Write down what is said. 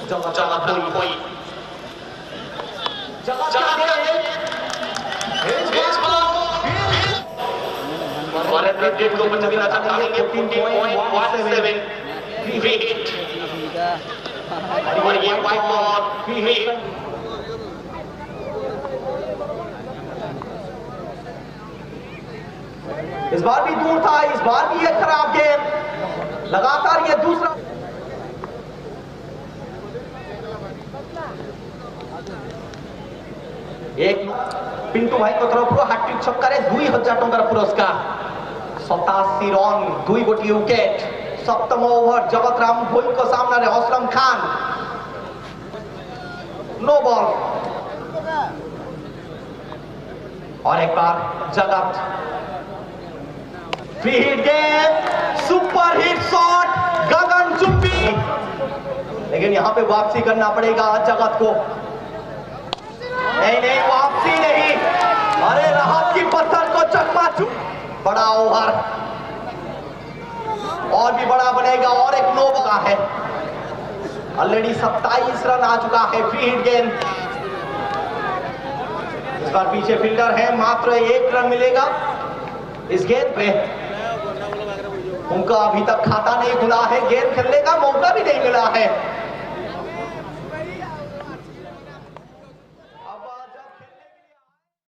जगत कोई भारत ने डेट को बचाना चाहेंगे 14.17 feet और ये वाइट बॉल feet इस बार भी दूर था, इस बार भी एक खराब गेम, लगातार ये दूसरा एक पिंटू भाई को तरफ हार्ट्रिक छक्कारे 2000 टंकार पुरस्कार 87 रन 2 गोटी विकेट सप्तम ओवर जगत राम भोई को सामना रे असलम खान नो बॉल और एक बार जगत free hit game super hit shot गगन चुप्पी लेकिन यहां पे वापसी करना पड़ेगा जगत को नहीं वापसी नहीं अरे राहत की पत्थर को चकमा चुप बड़ा ओवर और भी बड़ा बनेगा और एक नो बॉल है ऑलरेडी 27 रन आ चुका है फ्री हिट गेंद इस बार पीछे फील्डर है मात्र 1 रन मिलेगा इस गेंद पे उनका अभी तक खाता नहीं खुला है गेंद खेलने का मौका भी नहीं मिला है